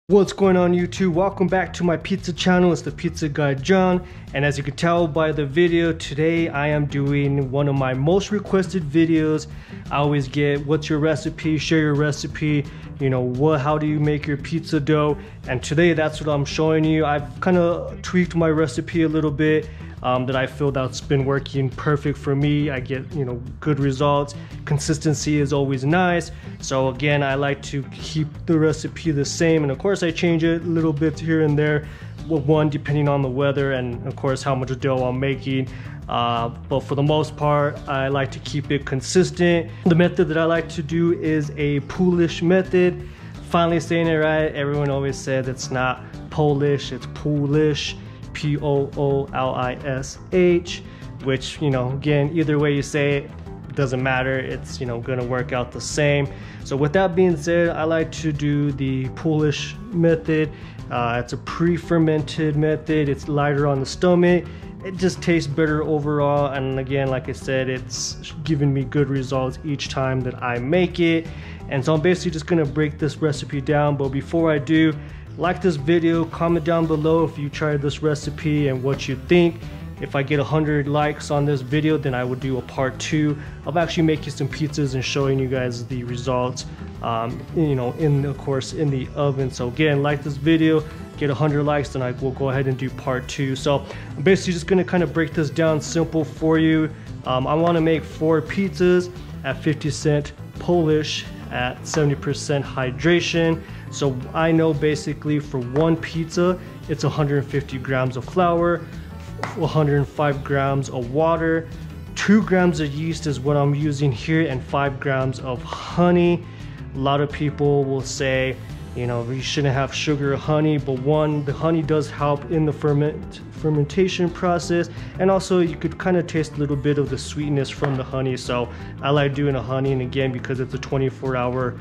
What's going on YouTube? Welcome back to my pizza channel. It's the Pizza Guy John, and as you can tell by the video today, I am doing one of my most requested videos. I always get what's your recipe, share your recipe, you know, how do you make your pizza dough, and today that's what I'm showing you. I've kind of tweaked my recipe a little bit that I feel that's been working perfect for me. I get, you know, good results. Consistency is always nice. So again, I like to keep the recipe the same, and of course I change it a little bit here and there, one depending on the weather and of course how much dough I'm making. But for the most part, I like to keep it consistent. The method that I like to do is a Poolish method. Finally saying it right. Everyone always said it's not Polish, it's Poolish. Poolish, which, you know, again, either way you say it, doesn't matter. It's, you know, gonna work out the same. So with that being said, I like to do the Poolish method. It's a pre-fermented method. It's lighter on the stomach. It just tastes better overall, and again, like I said, it's giving me good results each time that I make it. And so I'm basically just gonna break this recipe down, but before I do, like this video, comment down below if you tried this recipe and what you think. If I get 100 likes on this video, then I will do a part 2 of actually making some pizzas and showing you guys the results, you know, of course in the oven. So again, like this video, get 100 likes, then I will go ahead and do part 2. So I'm basically just gonna kind of break this down simple for you. I wanna make 4 pizzas at 50% Polish at 70% hydration. So I know basically for one pizza, it's 150 grams of flour, 105 grams of water, 2 grams of yeast is what I'm using here, and 5 grams of honey. A lot of people will say, you know, you shouldn't have sugar or honey, but one, the honey does help in the fermentation process, and also you could kind of taste a little bit of the sweetness from the honey. So I like doing a honey, and again, because it's a 24-hour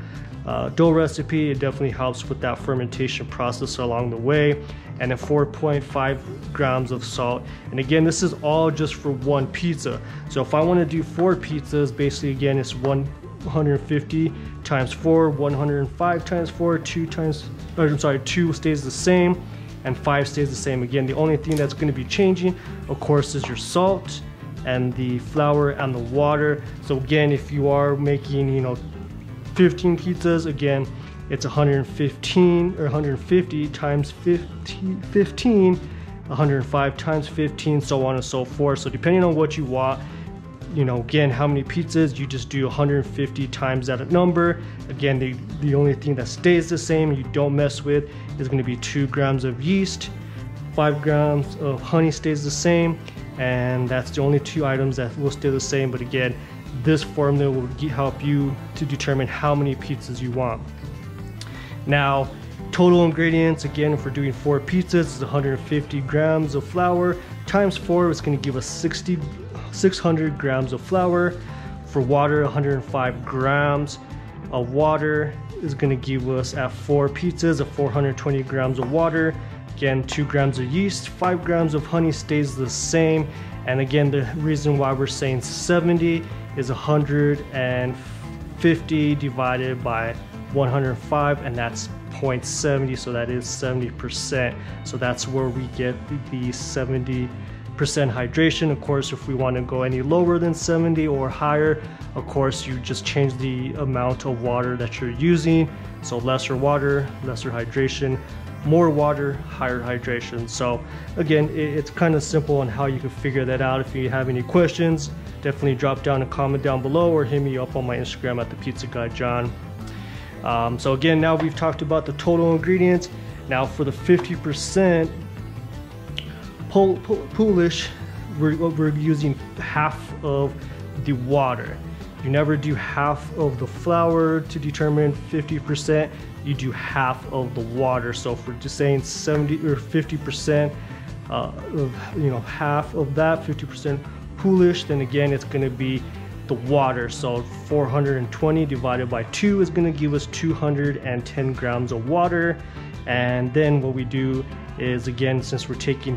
dough recipe, it definitely helps with that fermentation process along the way. And then 4.5 grams of salt, and again, this is all just for one pizza. So if I want to do 4 pizzas, basically again, it's 150 times 4, 105 times 4, 2 stays the same, and 5 stays the same. Again, the only thing that's going to be changing, of course, is your salt and the flour and the water. So again, if you are making, you know, 15 pizzas, again, it's 115 or 150 times 15, 105 times 15, so on and so forth. So depending on what you want, you know, again, how many pizzas, you just do 150 times that number. Again, the only thing that stays the same, you don't mess with, is going to be 2 grams of yeast, 5 grams of honey stays the same, and that's the only 2 items that will stay the same. But again, this formula will help you to determine how many pizzas you want. Now, total ingredients, again, if we're doing 4 pizzas, is 150 grams of flour times 4 is going to give us 600 grams of flour. For water, 105 grams of water is going to give us, at 4 pizzas, 420 grams of water. Again, 2 grams of yeast, 5 grams of honey stays the same. And again, the reason why we're saying 70 is 150 divided by 105, and that's 0.70, so that is 70%. So that's where we get the 70% hydration. Of course, if we want to go any lower than 70 or higher, of course, you just change the amount of water that you're using. So lesser water, lesser hydration, more water, higher hydration. So again, it's kind of simple on how you can figure that out. If you have any questions, definitely drop down a comment down below or hit me up on my Instagram at the Pizza Guy John. So again, now we've talked about the total ingredients. Now for the 50% Poolish, we're using half of the water. You never do half of the flour to determine 50%. You do half of the water. So if we're just saying 70 or 50% of, you know, half of that, 50% Poolish, then again, it's going to be the water. So 420 divided by 2 is going to give us 210 grams of water. And then what we do is, again, since we're taking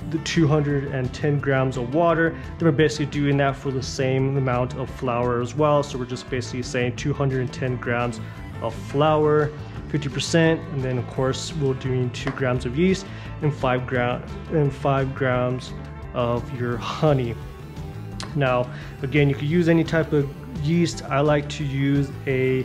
the 210 grams of water, then we're basically doing that for the same amount of flour as well. So we're just basically saying 210 grams of flour 50%, and then of course we're doing 2 grams of yeast and 5 grams of your honey. Now again, you could use any type of yeast. I like to use a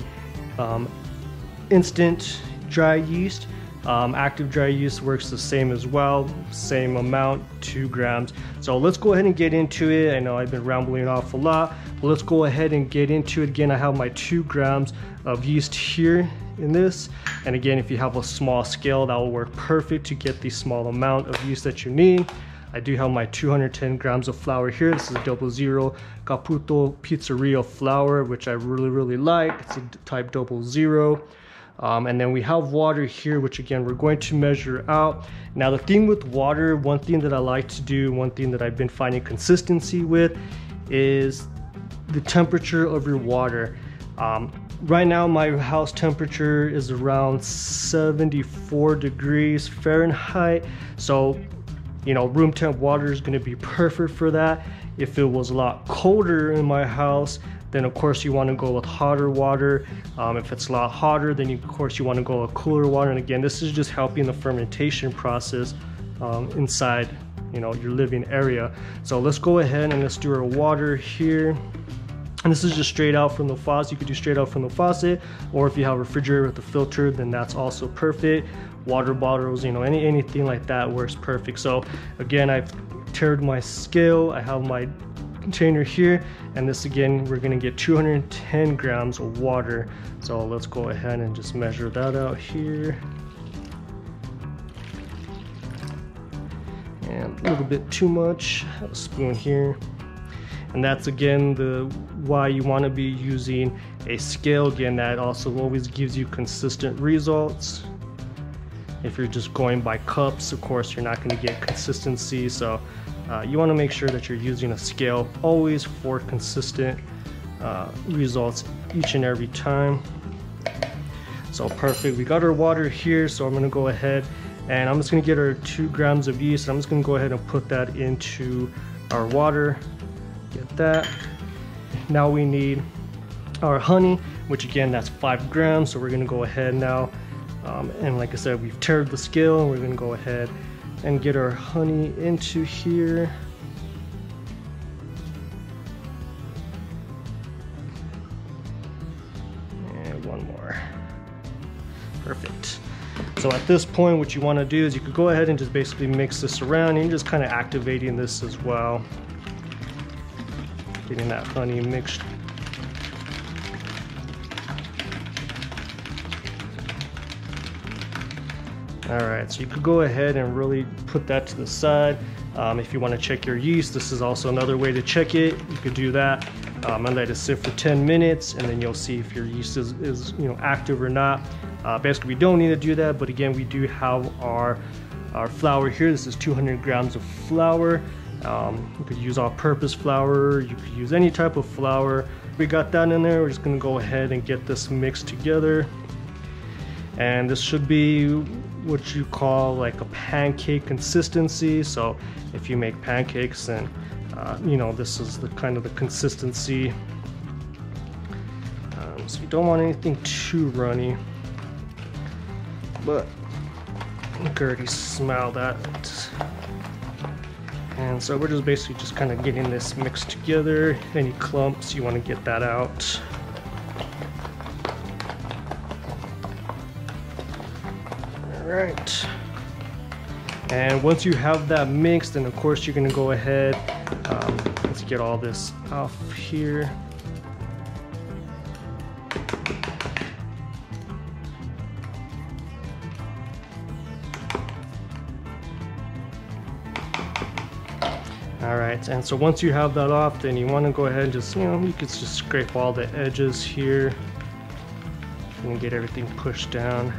instant dry yeast. Active dry yeast works the same as well, same amount, 2 grams. So let's go ahead and get into it. I know I've been rambling off a lot, but let's go ahead and get into it. Again, I have my 2 grams of yeast here in this, and again, if you have a small scale, that will work perfect to get the small amount of yeast that you need. I do have my 210 grams of flour here. This is 00 Caputo Pizzeria flour, which I really like. It's a type 00. And then we have water here, which again, we're going to measure out. Now the thing with water, one thing that I like to do, one thing that I've been finding consistency with is the temperature of your water. Right now my house temperature is around 74 degrees Fahrenheit. So, you know, room temp water is going to be perfect for that. If it was a lot colder in my house, then of course you want to go with hotter water. If it's a lot hotter, then of course you want to go with cooler water. And again, this is just helping the fermentation process inside, you know, your living area. So let's go ahead and let's do our water here. And this is just straight out from the faucet. You could do straight out from the faucet, or if you have a refrigerator with a filter, then that's also perfect. Water bottles, you know, anything like that works perfect. So again, I've tiered my scale. I have my container here, and this again, we're gonna get 210 grams of water. So let's go ahead and just measure that out here. And a little bit too much. I have a spoon here. And that's again why you want to be using a scale. Again, that also always gives you consistent results. If you're just going by cups, of course you're not going to get consistency. So you want to make sure that you're using a scale always for consistent results each and every time. So perfect, we got our water here. So I'm going to go ahead and I'm just going to get our 2 grams of yeast. I'm just going to go ahead and put that into our water. Get that. Now we need our honey, which again, that's 5 grams. So we're going to go ahead now, and like I said, we've tiered the scale, and we're going to go ahead and get our honey into here. And one more. Perfect. So at this point, what you want to do is you could go ahead and just basically mix this around, and you're just kind of activating this as well. Getting that honey mixed. Alright, so you could go ahead and really put that to the side. If you want to check your yeast, this is also another way to check it. You could do that and let it sit for 10 minutes, and then you'll see if your yeast is you know, active or not. Basically, we don't need to do that, but again, we do have our flour here. This is 200 grams of flour. You could use all-purpose flour, you could use any type of flour. We got that in there. We're just going to go ahead and get this mixed together, and this should be what you call like a pancake consistency. So if you make pancakes, then you know, this is the kind of the consistency. So you don't want anything too runny, but you can already smell that. And so we're just basically just kind of getting this mixed together. Any clumps, you want to get that out. All right. And once you have that mixed, then of course you're going to go ahead, let's get all this off here. Alright, and so once you have that off, then you want to go ahead and just, you know, you could just scrape all the edges here and get everything pushed down.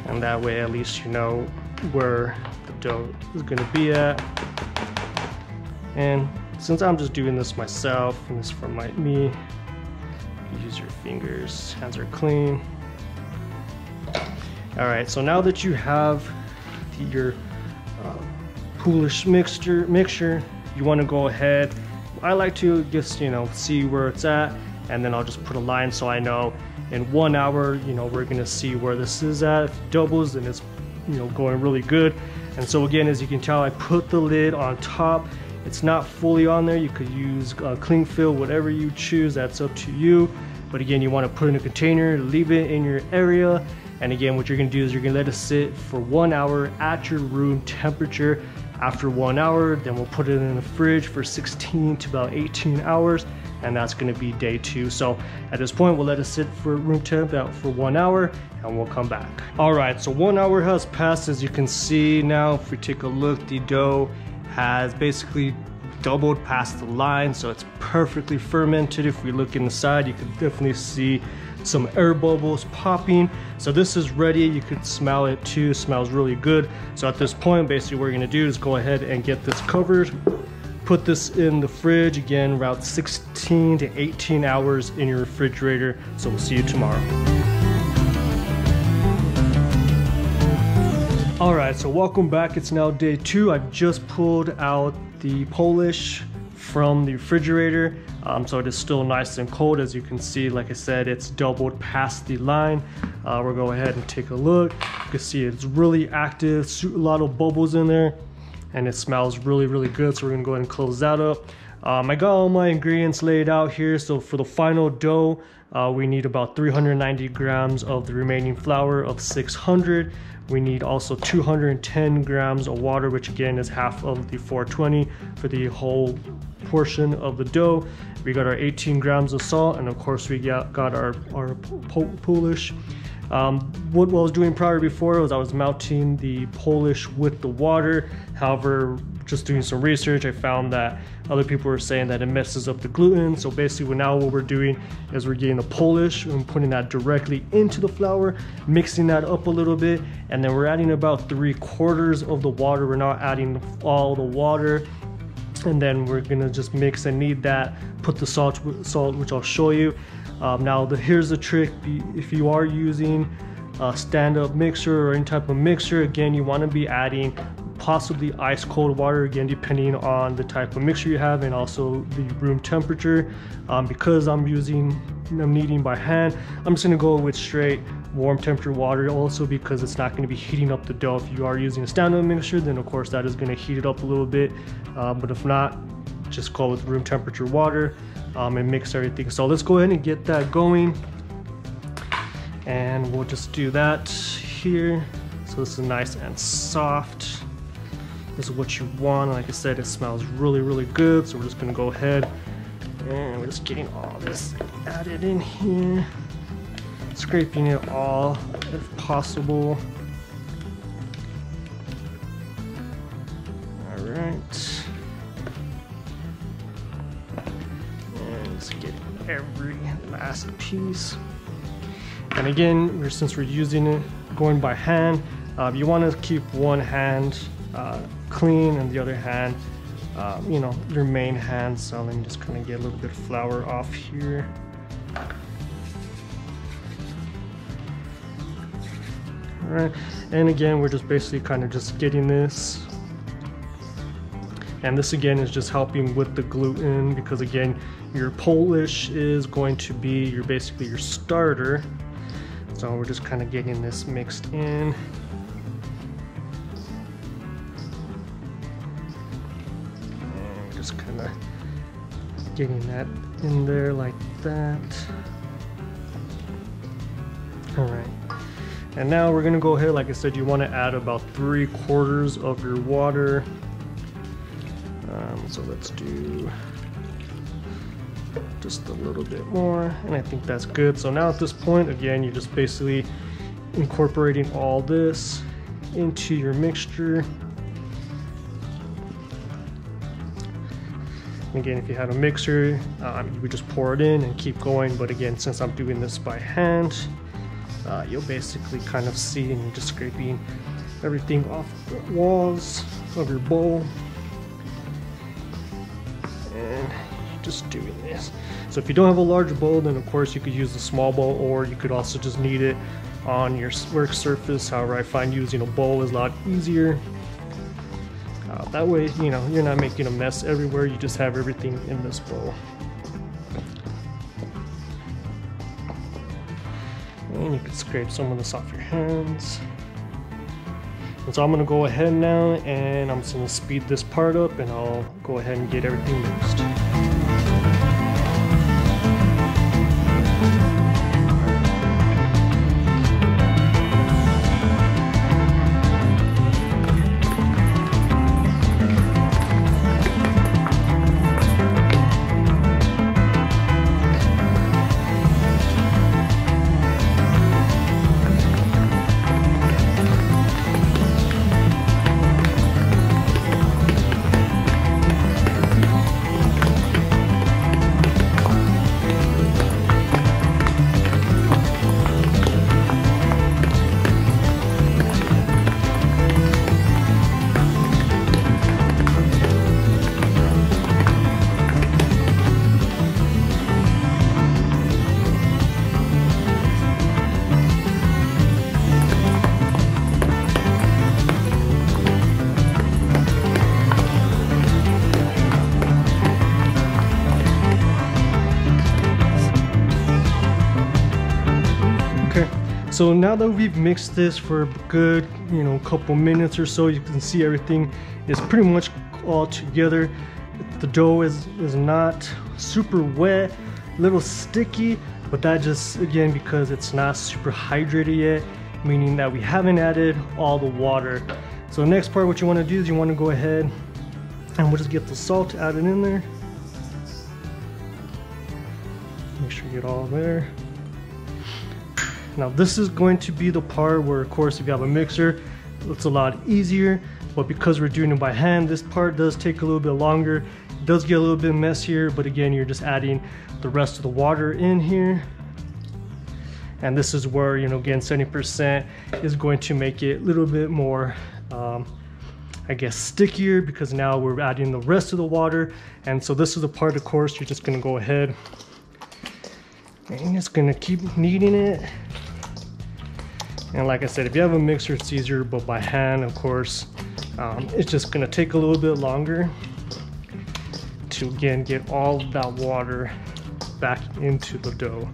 And that way at least you know where the dough is going to be at. And since I'm just doing this myself, and this is for me, use your fingers, hands are clean. Alright, so now that you have your Poolish mixture, you want to go ahead, I like to just, you know, see where it's at, and then I'll just put a line so I know in 1 hour, you know, we're gonna see where this is at. If it doubles, then it's, you know, going really good. And so again, as you can tell, I put the lid on top. It's not fully on there. You could use cling film, whatever you choose, that's up to you. But again, you want to put it in a container, leave it in your area. And again, what you're gonna do is you're gonna let it sit for 1 hour at your room temperature. After 1 hour, then we'll put it in the fridge for 16 to about 18 hours. And that's gonna be day 2. So at this point, we'll let it sit for room temp out for 1 hour and we'll come back. All right, so 1 hour has passed. As you can see now, if we take a look, the dough has basically doubled past the line, so it's perfectly fermented. If we look inside, you can definitely see some air bubbles popping. So this is ready. You could smell it too. It smells really good. So at this point, basically what we're gonna do is go ahead and get this covered, put this in the fridge, again, about 16 to 18 hours in your refrigerator. So we'll see you tomorrow. All right, so welcome back. It's now day 2. I've just pulled out the Poolish from the refrigerator. So it is still nice and cold. As you can see, like I said, it's doubled past the line. We'll go ahead and take a look. You can see it's really active, a lot of bubbles in there, and it smells really, really good. So we're gonna go ahead and close that up. I got all my ingredients laid out here. So for the final dough, we need about 390 grams of the remaining flour of 600. We need also 210 grams of water, which again is half of the 420 for the whole portion of the dough. We got our 18 grams of salt, and of course we got our Poolish. What I was doing prior before was I was melting the Poolish with the water. However, just doing some research, I found that other people were saying that it messes up the gluten. So basically now what we're doing is we're getting the Poolish and putting that directly into the flour, mixing that up a little bit, and then we're adding about 3/4 of the water. We're not adding all the water. And then we're gonna just mix and knead that, put the salt, which I'll show you. Now here's the trick. If you are using a stand-up mixer or any type of mixer, again, you want to be adding possibly ice cold water, again depending on the type of mixer you have and also the room temperature. Because I'm kneading by hand, I'm just gonna go with straight warm temperature water, also because it's not going to be heating up the dough. If you are using a stand-up mixer, then of course that is going to heat it up a little bit, but if not, just go with room temperature water and mix everything. So let's go ahead and get that going, and we'll just do that here. So this is nice and soft. This is what you want. Like I said, it smells really, really good. So we're just going to go ahead and we're just getting all this added in here, scraping it all if possible. All right, and let's get every last piece. And again, since we're using it going by hand, you want to keep one hand clean and the other hand, you know, your main hand. So let me just kind of get a little bit of flour off here. All right, and again, we're just basically kind of just getting this. And this again is just helping with the gluten, because again, your Poolish is going to be basically your starter. So we're just kind of getting this mixed in. And just kind of getting that in there like that. All right. And now we're gonna go ahead, like I said, you want to add about 3/4 of your water. So let's do just a little bit more, and I think that's good. So now at this point, again, you're just basically incorporating all this into your mixture. Again, if you had a mixer, you would just pour it in and keep going. But again, since I'm doing this by hand, you'll basically kind of see, and you're just scraping everything off the walls of your bowl. And just doing this. So if you don't have a large bowl, then of course you could use a small bowl, or you could also just knead it on your work surface. However, I find using a bowl is a lot easier. That way, you know, you're not making a mess everywhere. You just have everything in this bowl. And you can scrape some of this off your hands. And so I'm gonna go ahead now and I'm just gonna speed this part up and I'll go ahead and get everything mixed. So now that we've mixed this for a good, couple minutes or so, you can see everything is pretty much all together. The dough is not super wet, a little sticky, but that just, again, because it's not super hydrated yet, meaning that we haven't added all the water. So the next part, what you want to do is you want to go ahead and we'll just get the salt added in there. Make sure you get all there. Now this is going to be the part where, of course, if you have a mixer, it's a lot easier, but because we're doing it by hand, this part does take a little bit longer. It does get a little bit messier, but again, you're just adding the rest of the water in here. And this is where, again, 70% is going to make it a little bit more, I guess, stickier, because now we're adding the rest of the water. And so this is the part, of course, you're just gonna go ahead and you're just gonna keep kneading it. And like I said, if you have a mixer, it's easier, but by hand, of course, it's just gonna take a little bit longer to, again, get all that water back into the dough.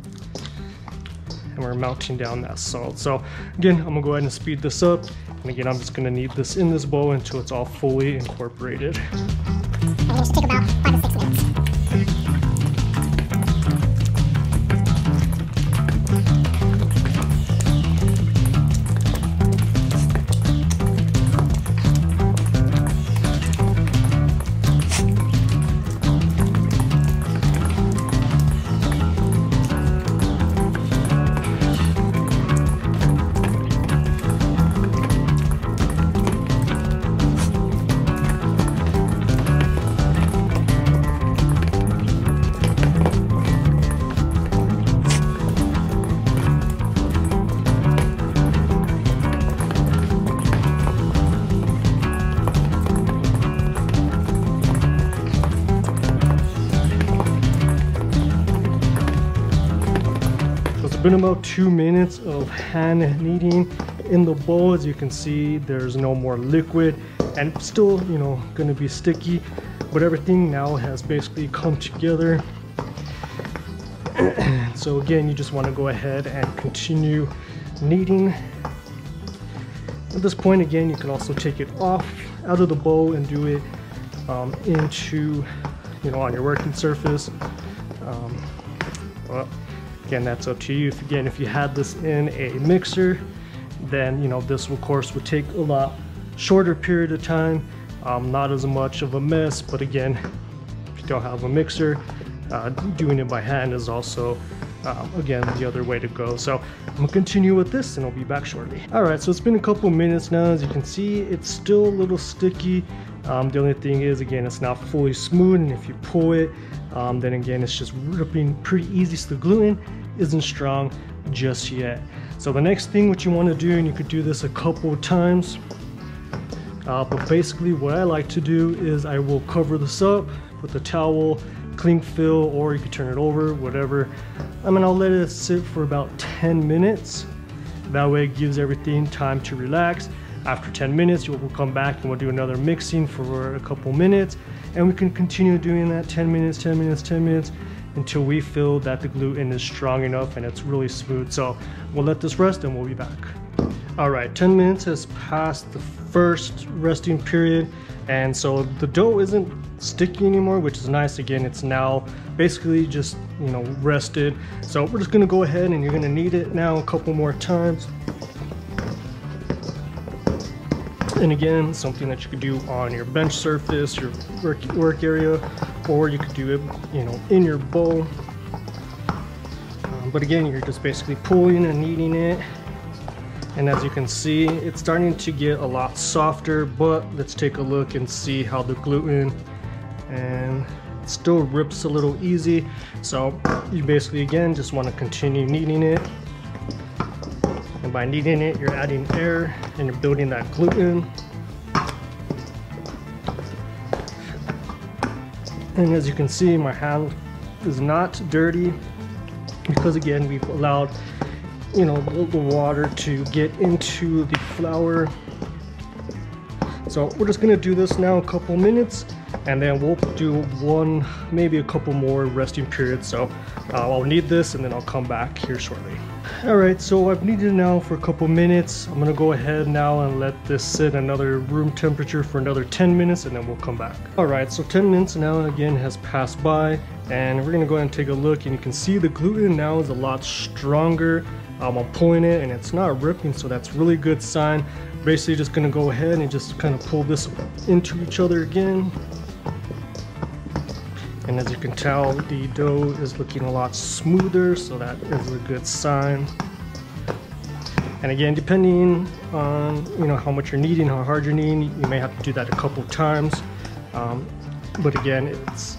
And we're melting down that salt. So again, I'm gonna go ahead and speed this up. And again, I'm just gonna knead this in this bowl until it's all fully incorporated. And it should take about 5 to 6 minutes. Been about 2 minutes of hand kneading in the bowl. As you can see, there's no more liquid and still, gonna be sticky, but everything now has basically come together. So again, you just want to go ahead and continue kneading. At this point, again, you can also take it off out of the bowl and do it into, on your working surface. Well, again, that's up to you. If you had this in a mixer, then this of course would take a lot shorter period of time, not as much of a mess. But again, if you don't have a mixer, doing it by hand is also again the other way to go. So I'm gonna continue with this and I'll be back shortly. All right, so it's been a couple minutes now. As you can see, it's still a little sticky. The only thing is, again, it's not fully smooth, and if you pull it, then again, it's just ripping pretty easy. So the gluten isn't strong just yet. So the next thing what you want to do, and you could do this a couple of times, but basically what I like to do is I will cover this up with a towel, cling fill, or you can turn it over, whatever. I'll let it sit for about 10 minutes. That way it gives everything time to relax. After 10 minutes, we'll come back and we'll do another mixing for a couple minutes, and we can continue doing that 10 minutes, 10 minutes, 10 minutes, until we feel that the gluten is strong enough and it's really smooth. So we'll let this rest and we'll be back. All right, 10 minutes has passed the first resting period, and so the dough isn't sticky anymore, which is nice. Again, it's now basically just, you know, rested. So we're just gonna go ahead and you're gonna knead it now a couple more times. And again, something that you could do on your bench surface, your work area, or you could do it, you know, in your bowl. But again, you're just basically pulling and kneading it. And as you can see, it's starting to get a lot softer, but let's take a look and see how the gluten, and it still rips a little easy. So you basically, again, just want to continue kneading it. And by kneading it, you're adding air and you're building that gluten. And as you can see, my hand is not dirty because, again, we've allowed, you know, the water to get into the flour. So we're just gonna do this now a couple minutes, and then we'll do one, maybe a couple more resting periods. So I'll knead this and then I'll come back here shortly. All right, so I've kneaded it now for a couple minutes. I'm gonna go ahead now and let this sit another room temperature for another 10 minutes, and then we'll come back. All right, so 10 minutes now again has passed by, and we're gonna go ahead and take a look, and you can see the gluten now is a lot stronger. I'm pulling it and it's not ripping, so that's really good sign. Basically just gonna go ahead and just kind of pull this into each other again. And as you can tell, the dough is looking a lot smoother, so that is a good sign. And again, depending on, you know, how much you're kneading, how hard you're kneading, you may have to do that a couple times. But again, it's,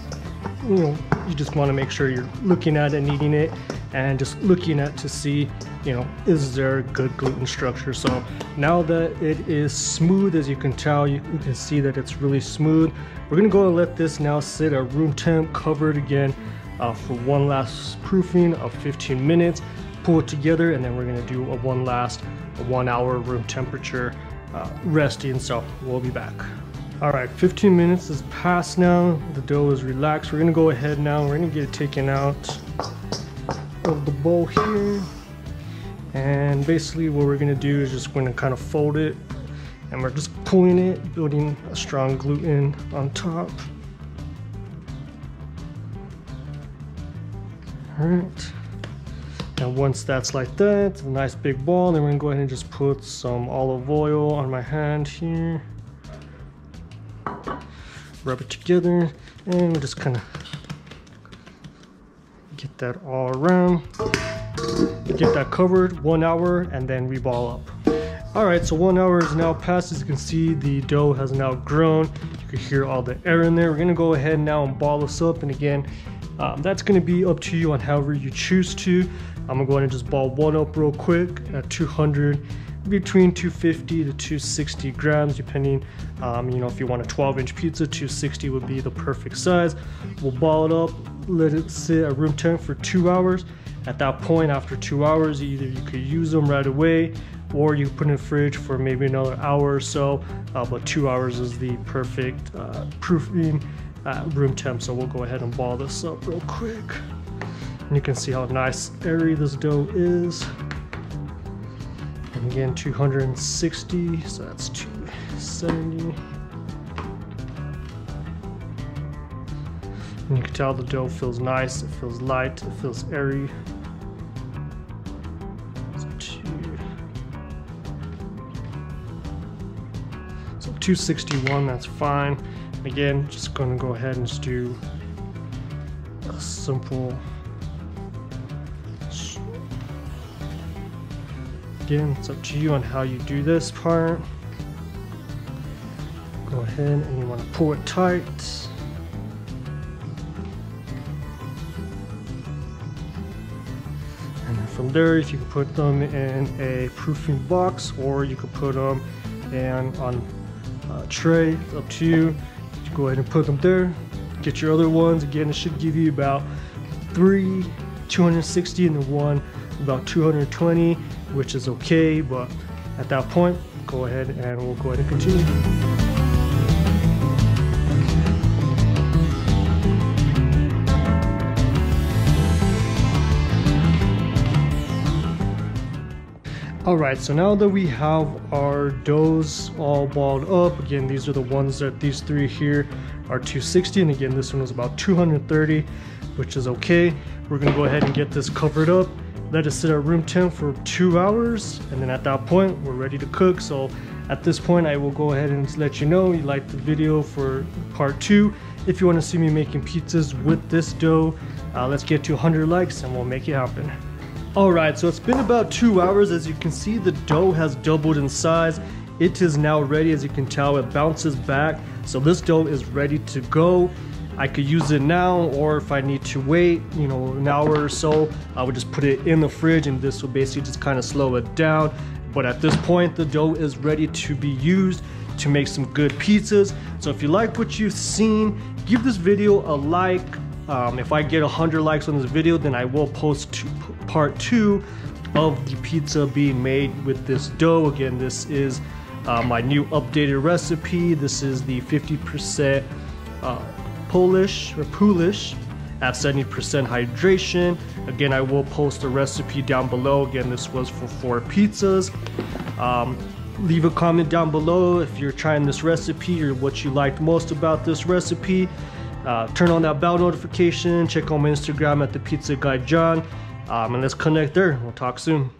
you know, you just want to make sure you're looking at it, kneading it, and just looking at to see, you know, is there good gluten structure. So now that it is smooth, as you can tell, you can see that it's really smooth. We're gonna go and let this now sit at room temp, covered again for one last proofing of 15 minutes. Pull it together, and then we're gonna do a one last 1 hour room temperature resting. So we'll be back. All right, 15 minutes has passed now. The dough is relaxed. We're gonna go ahead now. We're gonna get it taken out of the bowl here. And basically what we're gonna do is just gonna kind of fold it, and we're just pulling it, building a strong gluten on top. All right. And once that's like that, it's a nice big ball, then we're gonna go ahead and just put some olive oil on my hand here. Rub it together, and we'll just kind of get that all around. Get that covered 1 hour, and then we ball up. All right, so 1 hour is now passed. As you can see, the dough has now grown. You can hear all the air in there. We're gonna go ahead now and ball this up, and again, that's gonna be up to you on however you choose to. I'm gonna go ahead and just ball one up real quick at 200, between 250 to 260 grams, depending, you know, if you want a 12-inch pizza, 260 would be the perfect size. We'll ball it up, let it sit at room temp for 2 hours. At that point, after 2 hours, either you could use them right away, or you put in the fridge for maybe another hour or so, but 2 hours is the perfect proofing room temp. So we'll go ahead and ball this up real quick. And you can see how nice airy this dough is. And again, 260, so that's 270. And you can tell the dough feels nice, it feels light, it feels airy. So 261, that's fine. Again, just gonna go ahead and just do a simple. Again, it's up to you on how you do this part. Go ahead and you want to pull it tight. And then from there, if you can put them in a proofing box, or you could put them on a tray, it's up to you. You go ahead and put them there. Get your other ones. Again, it should give you about 3 260 and then one about 220, which is okay, but at that point, go ahead and we'll go ahead and continue. Alright, so now that we have our doughs all balled up, again, these are the ones that these three here are 260, and again, this one was about 230, which is okay. We're gonna go ahead and get this covered up, let it sit at room temp for 2 hours, and then at that point, we're ready to cook. So at this point, I will go ahead and let you know you liked the video for part 2. If you wanna see me making pizzas with this dough, let's get to 100 likes and we'll make it happen. Alright, so it's been about 2 hours. As you can see, the dough has doubled in size. It is now ready. As you can tell, it bounces back. So this dough is ready to go. I could use it now, or if I need to wait, you know, an hour or so, I would just put it in the fridge and this will basically just kind of slow it down. But at this point, the dough is ready to be used to make some good pizzas. So if you like what you've seen, give this video a like. If I get 100 likes on this video, then I will post part 2 of the pizza being made with this dough. Again, this is my new updated recipe. This is the 50% Poolish at 70% hydration. Again, I will post a recipe down below. Again, this was for 4 pizzas. Leave a comment down below if you're trying this recipe or what you liked most about this recipe. Turn on that bell notification. Check out my Instagram at the Pizza Guy John, and let's connect there. We'll talk soon.